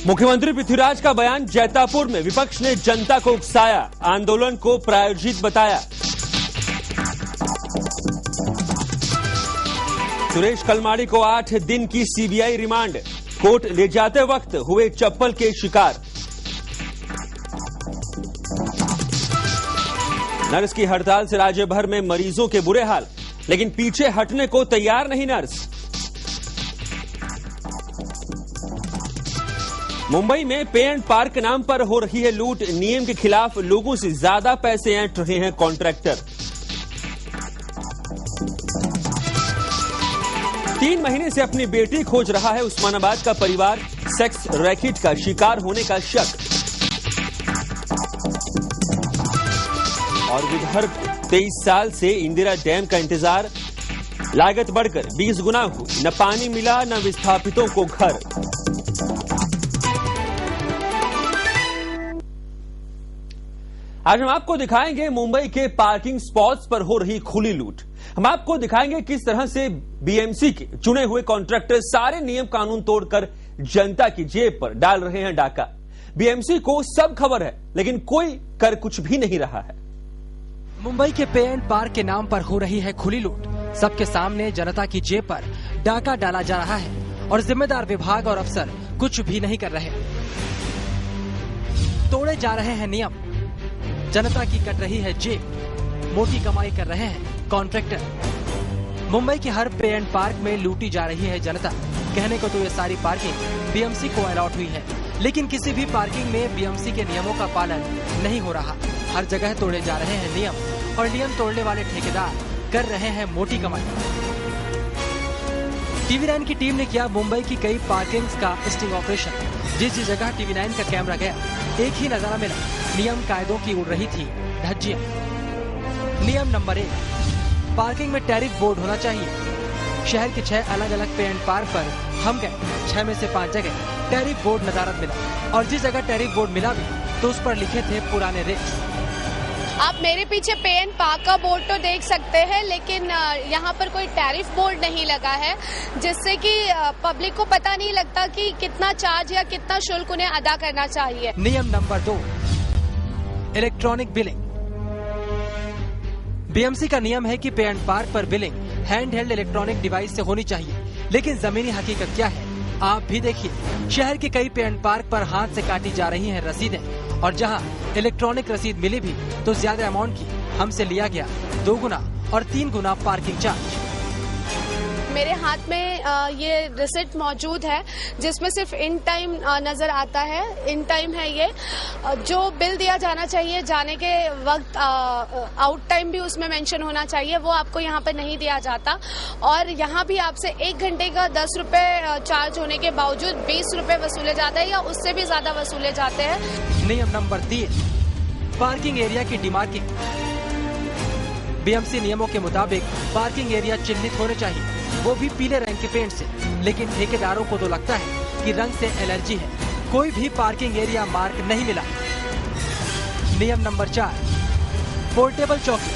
मुख्यमंत्री पृथ्वीराज का बयान। जैतापुर में विपक्ष ने जनता को उकसाया, आंदोलन को प्रायोजित बताया। सुरेश कलमाड़ी को 8 दिन की सीबीआई रिमांड। कोर्ट ले जाते वक्त हुए चप्पल के शिकार। नर्स की हड़ताल से राज्य भर में मरीजों के बुरे हाल, लेकिन पीछे हटने को तैयार नहीं नर्स। मुंबई में पे एंड पार्क के नाम पर हो रही है लूट। नियम के खिलाफ लोगों से ज्यादा पैसे ऐंठ रहे हैं कॉन्ट्रैक्टर। 3 महीने से अपनी बेटी खोज रहा है उस्मानाबाद का परिवार। सेक्स रैकेट का शिकार होने का शक। और विदर्भ 23 साल से इंदिरा डैम का इंतजार। लागत बढ़कर 20 गुना हुई। न पानी मिला न विस्थापितों को घर। आज हम आपको दिखाएंगे मुंबई के पार्किंग स्पॉट्स पर हो रही खुली लूट। हम आपको दिखाएंगे किस तरह से बीएमसी के चुने हुए कॉन्ट्रैक्टर सारे नियम कानून तोड़कर जनता की जेब पर डाल रहे हैं डाका। बीएमसी को सब खबर है, लेकिन कोई कर कुछ भी नहीं रहा है। मुंबई के पे एंड पार्क के नाम पर हो रही है खुली लूट। सबके सामने जनता की जेब पर डाका डाला जा रहा है और जिम्मेदार विभाग और अफसर कुछ भी नहीं कर रहे। तोड़े जा रहे हैं नियम, जनता की कट रही है जेब, मोटी कमाई कर रहे हैं कॉन्ट्रैक्टर। मुंबई के हर पे एंड पार्क में लूटी जा रही है जनता। कहने को तो ये सारी पार्किंग बीएमसी को अलॉट हुई है, लेकिन किसी भी पार्किंग में बीएमसी के नियमों का पालन नहीं हो रहा। हर जगह तोड़े जा रहे हैं नियम और नियम तोड़ने वाले ठेकेदार कर रहे हैं मोटी कमाई। TV9 की टीम ने किया मुंबई की कई पार्किंग्स का स्टिंग ऑपरेशन। जिस जगह TV9 का कैमरा गया, एक ही नजारा मिला। नियम कायदों की उड़ रही थी धज्जियां। नियम नंबर 1, पार्किंग में टैरिफ बोर्ड होना चाहिए। शहर के 6 अलग अलग पे एंड पार्क पर हम गए। 6 में से 5 जगह टैरिफ बोर्ड नदारद मिला, और जिस जगह टैरिफ बोर्ड मिला भी तो उस पर लिखे थे पुराने रेट्स। आप मेरे पीछे पे एंड पार्क का बोर्ड तो देख सकते हैं, लेकिन यहाँ पर कोई टैरिफ बोर्ड नहीं लगा है, जिससे कि पब्लिक को पता नहीं लगता कि कितना चार्ज या कितना शुल्क उन्हें अदा करना चाहिए। नियम नंबर 2, इलेक्ट्रॉनिक बिलिंग। बीएमसी का नियम है कि पे एंड पार्क पर billing hand held electronic device से होनी चाहिए, लेकिन जमीनी हकीकत क्या है आप भी देखिए। शहर के कई पे एंड पार्क पर हाथ से काटी जा रही हैं रसीदें, और जहां इलेक्ट्रॉनिक रसीद मिली भी तो ज्यादा अमाउंट की हमसे लिया गया 2 गुना और 3 गुना पार्किंग चार्ज। मेरे हाथ में ये रिसिप्ट मौजूद है, जिसमें सिर्फ इन टाइम नजर आता है। इन टाइम है ये। जो बिल दिया जाना चाहिए जाने के वक्त, आउट टाइम भी उसमें मेंशन होना चाहिए, वो आपको यहाँ पर नहीं दिया जाता। और यहाँ भी आपसे 1 घंटे का 10 रुपए चार्ज होने के बावजूद 20 रुपए वसूले जाते हैं, या उससे भी ज्यादा वसूले जाते हैं। नियम नंबर 3, पार्किंग एरिया की डिमार्किंग। बीएमसी नियमों के मुताबिक पार्किंग एरिया चिन्हित होने चाहिए, वो भी पीले रंग के पेंट से, लेकिन ठेकेदारों को तो लगता है कि रंग से एलर्जी है। कोई भी पार्किंग एरिया मार्क नहीं मिला। नियम नंबर 4, पोर्टेबल चौकी।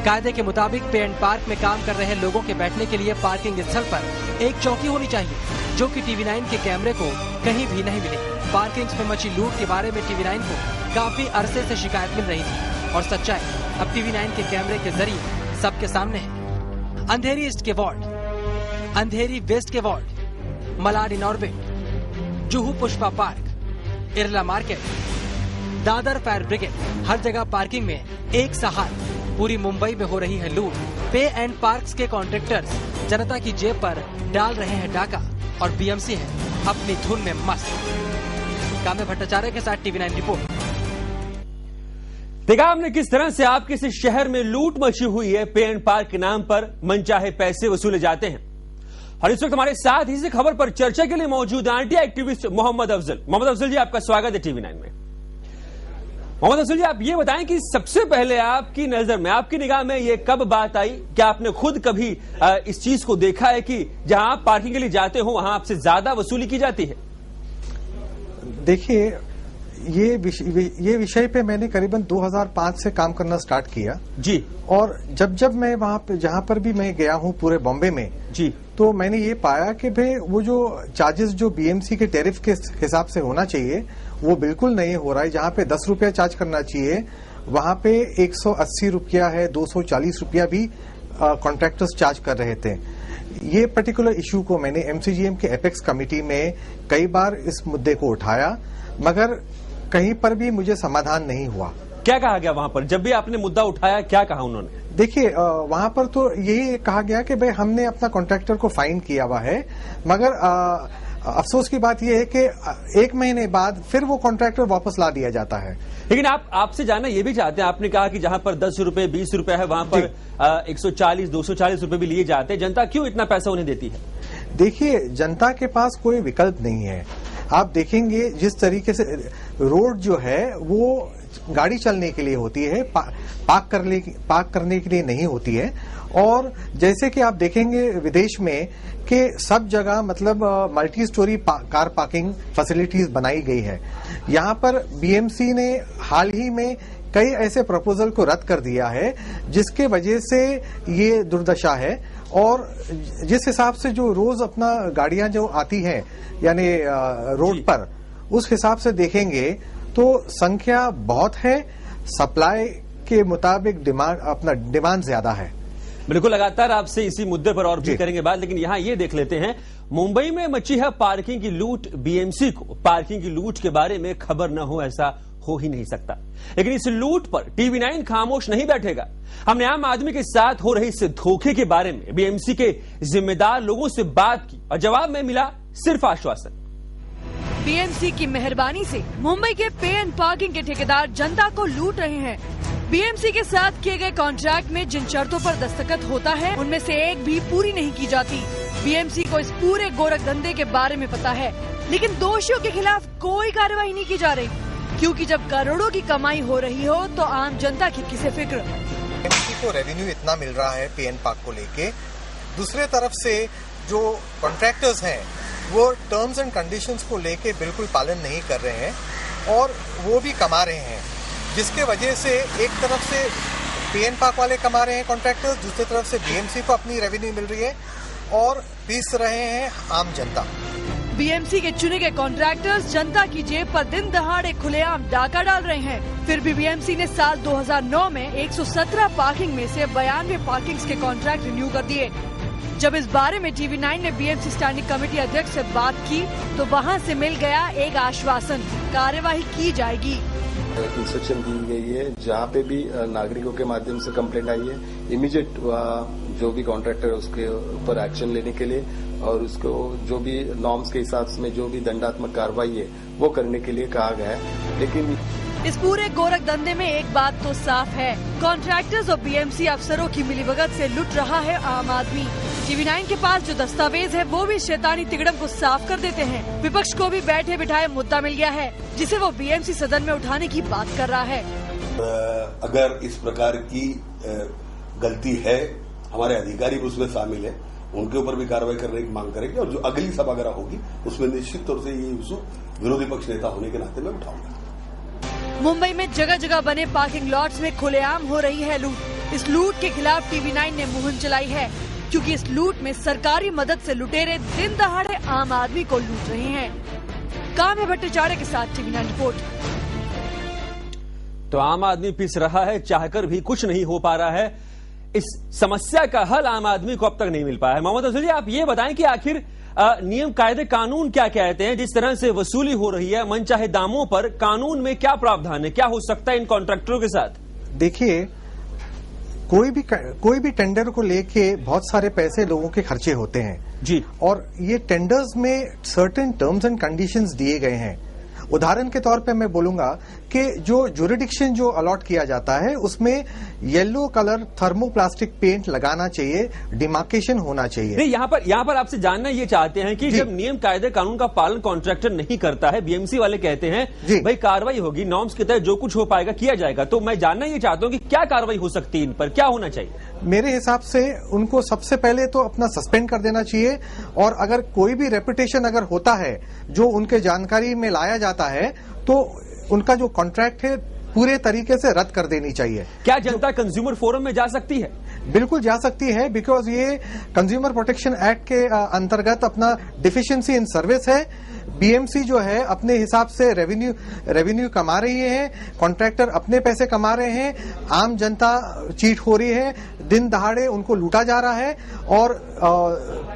कायदे के मुताबिक पे एंड पार्क में काम कर रहे लोगों के बैठने के लिए पार्किंग स्थल पर एक चौकी होनी चाहिए, जो कि TV9 के कैमरे को कहीं भी नहीं मिले। पार्किंग्स में मची लूट के बारे में TV9 को काफी अरसे से शिकायत मिल रही थी, और सच्चाई अब TV9 के कैमरे के जरिए सबके सामने है। अंधेरी ईस्ट के वार्ड, अंधेरी वेस्ट के ward, Malad Inorbit, Juhu Pushpa park, Irla market, Dadar fire brigade, हर जगह पार्किंग में एक सा हाल। पूरी मुंबई में हो रही है लूट। पे एंड पार्क्स के कॉन्ट्रैक्टर्स जनता की जेब पर डाल रहे हैं डाका, और बीएमसी है अपनी धुन में मस्त। कामे भट्टाचार्य के साथ TV9 रिपोर्ट। देखा हमने किस तरह से आपके इस शहर में लूट मची हुई है। पे एंड पार्क के नाम पर मनचाहे पैसे वसूले जाते हैं। और इस वक्त हमारे साथ इसी खबर पर चर्चा के लिए मौजूद एंटी एक्टिविस्ट मोहम्मद अफजल। मोहम्मद अफजल जी, आपका स्वागत है TV9 में। मोहम्मद अफजल जी, आप ये बताएं कि सबसे पहले आपकी नजर में, आपकी निगाह में ये कब बात आई? क्या आपने खुद कभी इस चीज को देखा है कि जहां आप पार्किंग के लिए जाते हो वहां आपसे ज्यादा वसूली की जाती है? देखिए, ये विषय पे मैंने करीबन 2005 से काम करना स्टार्ट किया जी। और जब मैं वहां पे जहां पर भी मैं गया हूं पूरे बॉम्बे में जी, तो मैंने ये पाया कि भाई वो जो चार्जेस जो बीएमसी के टैरिफ के हिसाब से होना चाहिए वो बिल्कुल नहीं हो रहा है। जहां पे 10 रुपया चार्ज करना चाहिए वहां पे 180 रुपया है, 240 रुपया भी कॉन्ट्रैक्टर्स चार्ज कर रहे थे। ये पर्टिकुलर इशू को मैंने एमसीजीएम के एपेक्स कमेटी में कई बार इस मुद्दे को उठाया, मगर कहीं पर भी मुझे समाधान नहीं हुआ। क्या कहा गया वहां पर? जब भी आपने मुद्दा उठाया क्या कहा उन्होंने? देखिए, वहां पर तो यही कहा गया कि भाई हमने अपना कॉन्ट्रैक्टर को फाइन किया हुआ है, मगर अफसोस की बात यह है कि 1 महीने बाद फिर वो कॉन्ट्रैक्टर वापस ला दिया जाता है। लेकिन आपसे जानना ये भी चाहते हैं, आपने कहा कि जहां पर 10 रुपए 20 रुपए है वहां पर 140 240 रुपए भी लिए जाते हैं। जनता क्यों इतना पैसा उन्हें देती है? देखिए, जनता के पास कोई विकल्प नहीं है। आप देखेंगे जिस तरीके से रोड जो है वो गाड़ी चलने के लिए होती है, पार्क करने के लिए नहीं होती है। और जैसे कि आप देखेंगे विदेश में कि सब जगह मतलब multi storey car parking facilities बनाई गई है। यहाँ पर बीएमसी ने हाल ही में कई ऐसे प्रपोजल को रद्द कर दिया है जिसके वजह से ये दुर्दशा है। और जिस हिसाब से जो रोज अपना गाड़ियां जो आती हैं यानी रोड पर, उस हिसाब से देखेंगे तो संख्या बहुत है, सप्लाई के मुताबिक डिमांड ज्यादा है। बिल्कुल, लगातार आपसे इसी मुद्दे पर और भी करेंगे बात, लेकिन यहां ये देख लेते हैं, मुंबई में मची है पार्किंग की लूट। बीएमसी को पार्किंग की लूट के बारे में खबर न हो ऐसा हो ही नहीं सकता। लेकिन इस लूट पर टीवी9 खामोश नहीं बैठेगा। हमने आम आदमी के साथ हो रही इस धोखे के बारे में बीएमसी के जिम्मेदार लोगों से बात की और जवाब में मिला सिर्फ आश्वासन। बीएमसी की मेहरबानी से मुंबई के पे एंड पार्किंग के ठेकेदार जनता को लूट रहे हैं। बीएमसी के साथ किए गए कॉन्ट्रैक्ट में जिन शर्तों पर दस्तखत होता है उनमें से एक भी पूरी नहीं की जाती। बीएमसी को इस पूरे गोरख धंधे के बारे में पता है, लेकिन दोषियों के खिलाफ कोई कार्रवाई नहीं की जा रही, क्योंकि जब करोड़ों की कमाई हो रही हो तो आम जनता की किसे फिक्र। बीएमसी को रेवेन्यू इतना मिल रहा है पे एंड पार्क को लेके, दूसरे तरफ से जो कॉन्ट्रैक्टर्स हैं वो टर्म्स एंड कंडीशंस को लेके बिल्कुल पालन नहीं कर रहे हैं और वो भी कमा रहे हैं, जिसके वजह से एक तरफ से पे एंड पार्क वाले कमा रहे हैं कॉन्ट्रैक्टर्स, दूसरी तरफ से बीएमसी को अपनी रेवेन्यू मिल रही है और पीस रहे हैं आम जनता। बीएमसी के चुने गए कॉन्ट्रैक्टर्स जनता की जेब पर दिन दहाड़े खुलेआम डाका डाल रहे हैं। फिर भी बीएमसी ने साल 2009 में 117 पार्किंग में से 92 पार्किंग्स के कॉन्ट्रैक्ट रिन्यू कर दिए। जब इस बारे में टीवी9 ने बीएमसी स्टैंडिंग कमेटी अध्यक्ष से बात की तो वहां से मिल गया एक आश्वासन, कार्यवाही की जाएगी। इंस्ट्रक्शन दी गई है, जहाँ पे भी नागरिकों के माध्यम से कंप्लेंट आई है, इमीडिएट जो भी कॉन्ट्रैक्टर है उसके ऊपर एक्शन लेने के लिए और उसको जो भी नॉर्म्स के हिसाब से जो भी दंडात्मक कार्रवाई है वो करने के लिए कहा गया है। लेकिन इस पूरे गोरख धंधे में एक बात तो साफ है, कॉन्ट्रैक्टर्स और बीएमसी अफसरों की मिलीभगत से लुट रहा है आम आदमी। टीवी9 के पास जो दस्तावेज है वो भी शैतानी तिकड़म को साफ कर देते हैं। विपक्ष को भी बैठे बिठाए मुद्दा मिल गया है जिसे वो बीएमसी सदन में उठाने की बात कर रहा है। अगर इस प्रकार की गलती है, हमारे अधिकारी भी उसमें शामिल है, उनके ऊपर भी कार्रवाई करने की मांग करेंगे और जो अगली सभा वगैरह होगी उसमें निश्चित तौर से ये इशू विरोधी पक्ष नेता होने के नाते मैं उठाऊंगा। मुंबई में जगह जगह बने पार्किंग लॉट्स में खुलेआम हो रही है लूट। इस लूट के खिलाफ टीवी9 ने मुहिम चलाई है, क्योंकि इस लूट में सरकारी मदद से लुटेरे दिन दहाड़े आम आदमी को लूट रहे हैं। काम्या भट्टाचार्य के साथ टीवी9 रिपोर्ट। तो आम आदमी पिस रहा है, चाहकर भी कुछ नहीं हो पा रहा है। इस समस्या का हल आम आदमी को अब तक नहीं मिल पाया है। मोहम्मद अफजल जी, आप ये बताएं कि आखिर नियम कायदे कानून क्या कहते हैं? जिस तरह से वसूली हो रही है मनचाहे दामों पर, कानून में क्या प्रावधान है, क्या हो सकता है इन कॉन्ट्रैक्टरों के साथ? देखिए, कोई भी टेंडर को लेके बहुत सारे पैसे लोगों के खर्चे होते हैं जी, और ये टेंडर्स में सर्टेन टर्म्स एंड कंडीशंस दिए गए हैं। उदाहरण के तौर पे मैं बोलूंगा कि जो जुरिडिक्शन जो अलॉट किया जाता है उसमें येलो कलर थर्मोप्लास्टिक पेंट लगाना चाहिए, डिमार्केशन होना चाहिए। नहीं, यहाँ पर आपसे जानना ये चाहते हैं कि जब नियम कायदे कानून का पालन कॉन्ट्रैक्टर नहीं करता है, बीएमसी वाले कहते हैं भाई कार्रवाई होगी, नॉर्म्स के तहत जो कुछ हो पाएगा किया जाएगा, तो मैं जानना ये चाहता हूँ कि क्या कार्रवाई हो सकती है, इन पर क्या होना चाहिए? मेरे हिसाब से उनको सबसे पहले तो अपना सस्पेंड कर देना चाहिए, और अगर कोई भी रेपुटेशन अगर होता है जो उनके जानकारी में लाया जाता है तो उनका जो कॉन्ट्रैक्ट है पूरे तरीके से रद्द कर देनी चाहिए। क्या जनता कंज्यूमर फोरम में जा सकती है? बिल्कुल जा सकती है, बिकॉज ये कंज्यूमर प्रोटेक्शन एक्ट के अंतर्गत अपना डिफिशिएंसी इन सर्विस है। बीएमसी जो है अपने हिसाब से रेवेन्यू कमा रही है, कॉन्ट्रैक्टर अपने पैसे कमा रहे हैं, आम जनता चीट हो रही है, दिन दहाड़े उनको लूटा जा रहा है और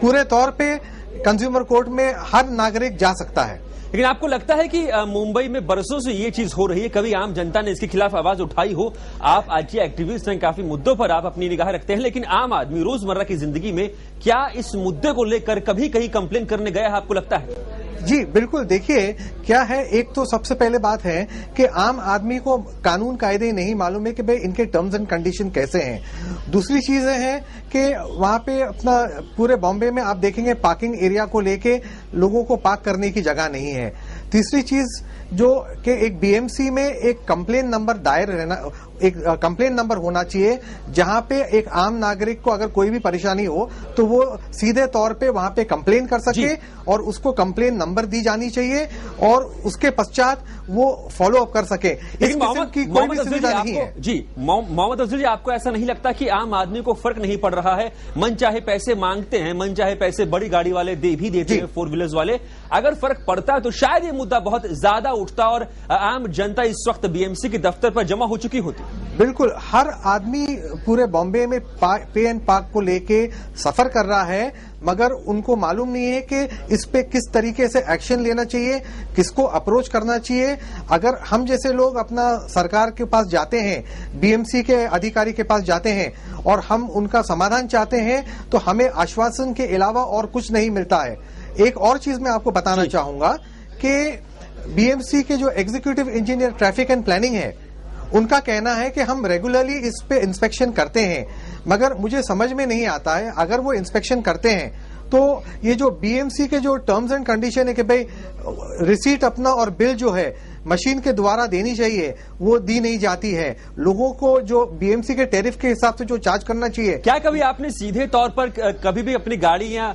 पूरे तौर पे कंज्यूमर कोर्ट में हर नागरिक जा सकता है। लेकिन आपको लगता है कि मुंबई में बरसों से ये चीज हो रही है, कभी आम जनता ने इसके खिलाफ आवाज उठाई हो? आप आईटी एक्टिविस्ट हैं, काफी मुद्दों पर आप अपनी निगाह रखते हैं, लेकिन आम आदमी रोजमर्रा की जिंदगी में क्या इस मुद्दे को लेकर कभी कहीं कंप्लेन करने गया है, आपको लगता है? जी बिल्कुल, देखिए क्या है, एक तो सबसे पहले बात है कि आम आदमी को कानून कायदे नहीं मालूम है कि भाई इनके टर्म्स एंड कंडीशन कैसे हैं। दूसरी चीज है कि वहां पे अपना पूरे बॉम्बे में आप देखेंगे पार्किंग एरिया को लेके लोगों को पार्क करने की जगह नहीं है। तीसरी चीज जो कि एक बीएमसी में एक कंप्लेन नंबर दायर रहना, एक कंप्लेन नंबर होना चाहिए जहां पे एक आम नागरिक को अगर कोई भी परेशानी हो तो वो सीधे तौर पे वहां पे कंप्लेन कर सके और उसको कंप्लेन नंबर दी जानी चाहिए और उसके पश्चात वो फॉलो अप कर सके। इस किस्म की कोई भी सुविधा नहीं है। जी मोहम्मद अफजल जी, आपको ऐसा नहीं लगता कि आम आदमी को फर्क नहीं पड़ रहा है? मन चाहे पैसे मांगते हैं, मन चाहे पैसे बड़ी गाड़ी वाले भी देते हैं, 4 व्हीलर्स वाले। अगर फर्क पड़ता है तो शायद ये मुद्दा बहुत ज्यादा उठता और आम जनता इस वक्त बीएमसी के दफ्तर पर जमा हो चुकी होती। बिल्कुल, हर आदमी पूरे बॉम्बे में पे एंड पार्क को लेके सफर कर रहा है, मगर उनको मालूम नहीं है कि इस पे किस तरीके से एक्शन लेना चाहिए, किसको अप्रोच करना चाहिए। अगर हम जैसे लोग अपना सरकार के पास जाते हैं, बीएमसी के अधिकारी के पास जाते हैं और हम उनका समाधान चाहते हैं तो हमें आश्वासन के अलावा और कुछ नहीं मिलता है। एक और चीज मैं आपको बताना चाहूंगा कि बीएमसी के जो executive engineer traffic and planning है, उनका कहना है कि हम रेगुलरली इस पे इंस्पेक्शन करते हैं, मगर मुझे समझ में नहीं आता है अगर वो इंस्पेक्शन करते हैं तो ये जो बीएमसी के जो टर्म्स एंड कंडीशन है कि भाई रिसीट अपना और बिल जो है मशीन के द्वारा देनी चाहिए, वो दी नहीं जाती है। लोगों को जो बीएमसी के टैरिफ के हिसाब से जो चार्ज करना चाहिए। क्या कभी आपने सीधे तौर पर कभी भी अपनी गाड़ियां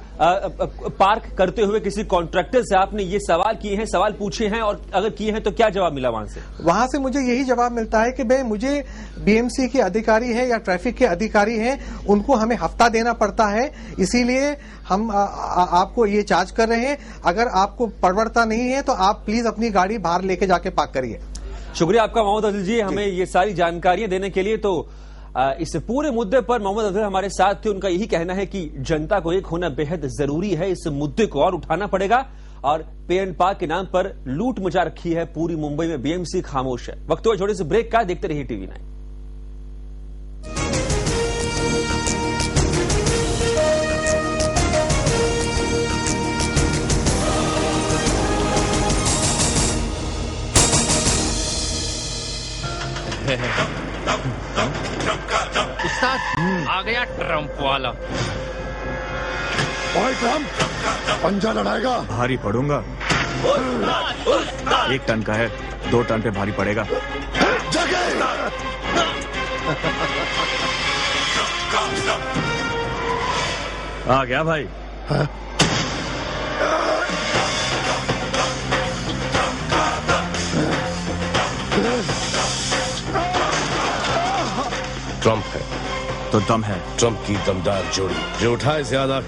पार्क करते हुए किसी कॉन्ट्रैक्टर से आपने ये सवाल किए हैं, सवाल पूछे हैं, और अगर किए हैं तो क्या जवाब मिला वहां से? वहां से मुझे यही जवाब मिलता है कि भाई मुझे बीएमसी के अधिकारी है या ट्रैफिक के अधिकारी हैं, उनको हमें हफ्ता देना पड़ता है, इसीलिए हम आपको ये चार्ज कर रहे हैं। अगर आपको परवड़ता नहीं है तो आप प्लीज अपनी गाड़ी बाहर लेके जाके पार्क करिए। शुक्रिया आपका मोहम्मद अफजल जी, हमें ये सारी जानकारियां देने के लिए। तो इस पूरे मुद्दे पर मोहम्मद अफजल हमारे साथ थे। उनका यही कहना है कि जनता को एक होना बेहद जरूरी है, इस मुद्दे को और उठाना पड़ेगा। और पे एंड पार्क के नाम पर लूट मचा रखी है पूरी मुंबई में, बीएमसी खामोश है। वक्त हुआ छोटे से ब्रेक का, देखते रहिए TV9। उस्ताद आ गया ट्रम्प वाला। ओए ट्रम्प, पंजा लड़ाएगा? भारी पड़ूंगा। 1 टन का है, 2 टन पे भारी पड़ेगा। आ गया भाई। ट्रम्प है तो दम है। ट्रम्प की दमदार जोड़ी, जो उठाए ज्यादा